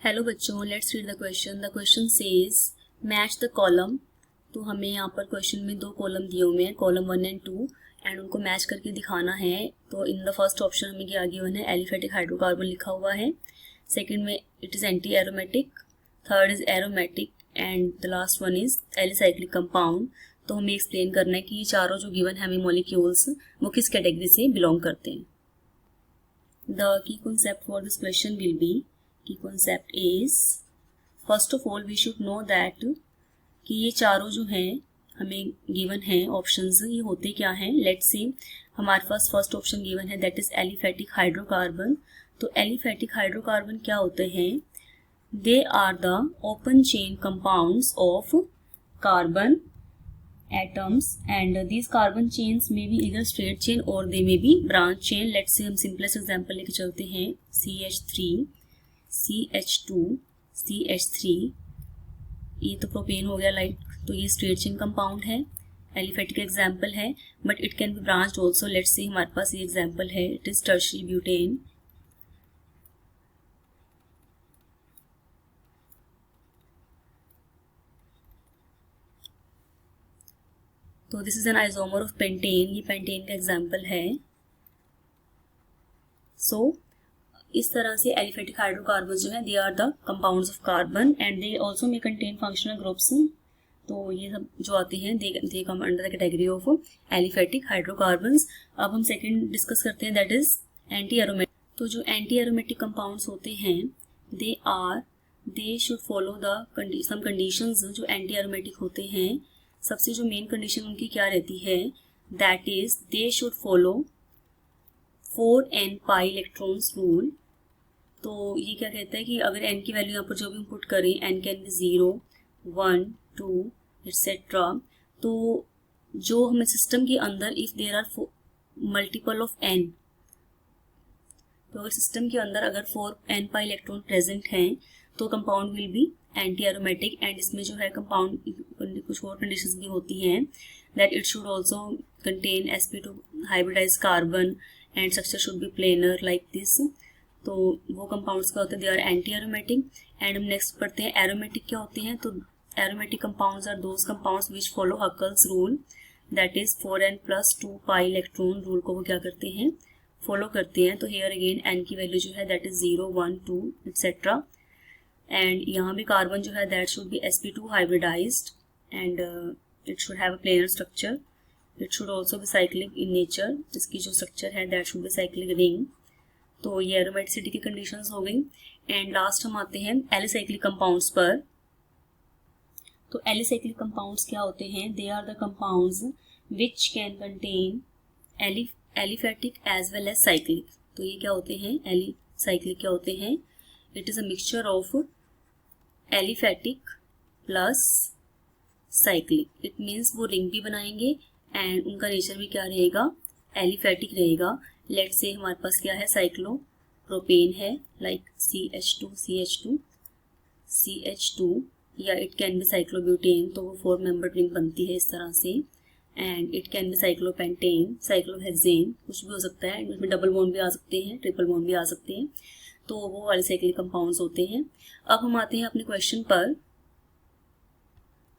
Hello बच्चों, let's read the question. The question says match the column. तो हमें यहाँ पर क्वेश्चन में दो कॉलम दिए हुए हैं, कॉलम 1 एंड 2, एंड उनको मैच करके दिखाना है। तो इन द फर्स्ट ऑप्शन हमें क्या गिवन है, एलिफेटिक हाइड्रोकार्बन लिखा हुआ है। सेकंड में it is anti aromatic, third is aromatic, and the last one is alicyclic compound. तो हमें एक्सप्लेन करना है कि ये चारों जो गिवन है हमें मॉलिक्यूल्स वो किस कैटेगरी से बिलोंग करते हैं। The key concept for this question will be, key concept is first of all we should know that कि ये चारों जो हैं हमें गिवन हैं ऑप्शंस, ये होते क्या हैं। लेट्स से हमारे पास फर्स्ट ऑप्शन गिवन है दैट इज एलिफेटिक हाइड्रोकार्बन। तो एलिफेटिक हाइड्रोकार्बन क्या होते हैं, they are the open chain compounds of carbon atoms and these carbon chains may be either straight chain or they may be branch chain. let's say हम simplest example लेके चलते हैं, CH3, CH2, CH3, ये तो propane हो गया like, तो ये स्ट्रेट चेन कंपाउंड है, एलिफेटिक एग्जाम्पल है, but it can be branched also. Let's say हमारे पास ये एग्जाम्पल है, इट इज टर्शियरी ब्यूटेन। तो this is an isomer of pentane, ये पेंटेन का एग्जाम्पल है। सो इस तरह से एलिफेटिक हाइड्रोकार्बन जो है they are the compounds of carbon and they also may contain functional groups. तो ये सब जो आते हैं they come under the category of aliphatic hydrocarbons. अब हम सेकंड डिस्कस करते हैं दैट इज एंटी एरोमेटिक। तो जो एंटी एरोमेटिक कंपाउंड्स होते हैं they should follow the some conditions. जो एंटी एरोमेटिक होते हैं सबसे जो मेन कंडीशन उनकी क्या रहती है, that is they should follow 4n pi electrons rule. तो ये क्या कहता है कि अगर n की वैल्यू यहाँ पर जो भी हम पुट करें, n कैन बी 0, 1, 2 एटसेट्रा। तो जो हमें सिस्टम के अंदर if there are multiple of n, तो अगर सिस्टम के अंदर अगर 4n पाई इलेक्ट्रॉन प्रेजेंट हैं तो compound will be anti aromatic. And इसमें जो है कंपाउंड कुछ और कंडीशंस भी होती हैं, that it should also contain sp2 hybridise carbon and structure should be planar like this. तो वो कंपाउंड्स क्या होते हैं, they are anti aromatic. And हम नेक्स्ट पढ़ते हैं एरोमेटिक क्या होते हैं। तो aromatic compounds are those compounds which follow Huckel's rule, that is 4n + 2 pi electron rule को वो क्या करते हैं, फॉलो करते हैं। तो हेयर अगेन n की वैल्यू जो है दैट इज 0, 1, 2 एटसेट्रा। एंड यहाँ भी कार्बन जो है that should be sp2 hybridised and it should have a planar structure. It should also be cyclic in nature, इसकी जो स्ट्रक्चर है that should be cyclic ring. तो ये एरोमेटिसिटी की कंडीशंस हो गई। एंड लास्ट हम आते हैं एलिसाइक्लिक कंपाउंड्स पर। तो एलिसाइक्लिक कंपाउंड्स क्या होते हैं, they are the compounds which can contain aliphatic as well as cyclic. तो ये क्या होते हैं, एलिसाइक्लिक क्या होते हैं, it is a mixture of aliphatic plus cyclic. It means वो रिंग भी बनाएंगे एंड उनका नेचर भी क्या रहेगा, एलिफेटिक रहेगा। लेट्स से हमारे पास क्या है, साइक्लोप्रोपेन है लाइक CH2, या इट कैन बी साइक्लोब्यूटेन, तो वो 4 मेंबर रिंग बनती है इस तरह से। And it can B cyclopentane, cyclohexane, कुछ भी हो सकता है। इसमें डबल बॉन्ड भी आ सकते हैं, ट्रिपल बॉन्ड भी आ सकते हैं। तो वो एलिसाइक्लिक कंपाउंड्स होते हैं। अब हम आते हैं अपने क्वेश्चन पर।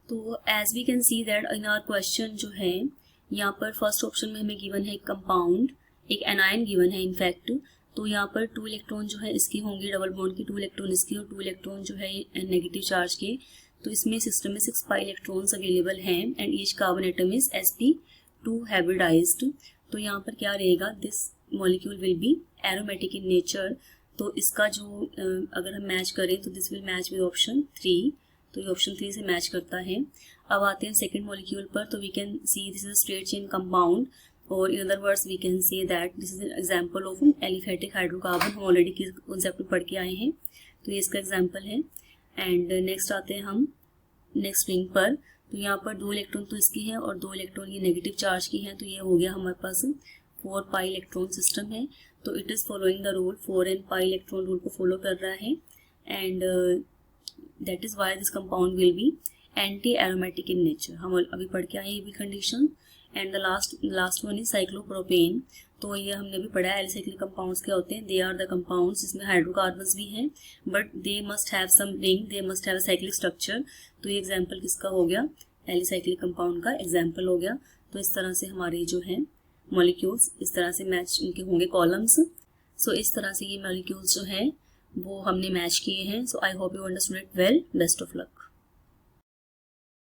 तो as we can see that in our question जो है यहाँ पर फर्स्ट ऑप्शन में हमें गिवन है एक कंपाउंड, एक एनायन गिवन है इनफैक्ट। तो यहाँ पर 2 इलेक्ट्रॉन जो है इसकी होंगी डबल बॉन्ड की, 2 इलेक्ट्रॉन इसकी और 2 इलेक्ट्रॉन जो है नेगेटिव चार्ज के। तो इसमें सिस्टम में 6 पाई इलेक्ट्रॉन्स अवेलेबल हैं and each carbon atom is sp2 hybridised. तो यहाँ पर क्या रहेगा, this molecule will be aromatic in nature. तो इसका जो अगर हम मैच करें तो this will match with option 3। तो ये ऑप्शन 3 से मैच करता है। अब आते हैं सेकंड मॉलिक्यूल पर। तो we can see this is a straight chain compound, और in other words we can say that this is an example of aliphatic hydrocarbon. हम ऑलरेडी किस कॉन्सेप्ट में पढ़ के आए हैं, तो ये इसका एग्जांपल है। एंड नेक्स्ट आते हैं हम नेक्स्ट रिंग पर। तो यहाँ पर 2 इलेक्ट्रॉन तो इसकी हैं और 2 इलेक्ट्रॉन ये नेगेटिव चार्ज की हैं। तो ये हो गया हमारे पास 4 पाई इलेक्ट्रॉन सिस्टम है। तो it is following the rule, 4n pi electron rule को फॉलो कर रहा है। And that is why this compound will be anti aromatic in nature. हम अभी पढ़ के आए ये भी condition. And the last one is cyclopropane. तो ये हमने भी पढ़ा है एलिसाइक्लिक कंपाउंड्स क्या होते हैं। दे आर द कंपाउंड्स जिसमें हाइड्रोकार्बन्स भी हैं but they must have some ring, they must have a cyclic structure. तो ये एग्जांपल किसका हो गया, एलिसाइक्लिक कंपाउंड का एग्जांपल हो गया। तो इस तरह से हमारे जो हैं मॉलिक्यूल्स इस तरह से मैच उनके होंगे कॉलम्स। सो इस तरह से ये मॉलिक्यूल्स जो हैं वो हमने मैच किए हैं। So I hope you understood it well. Best of luck.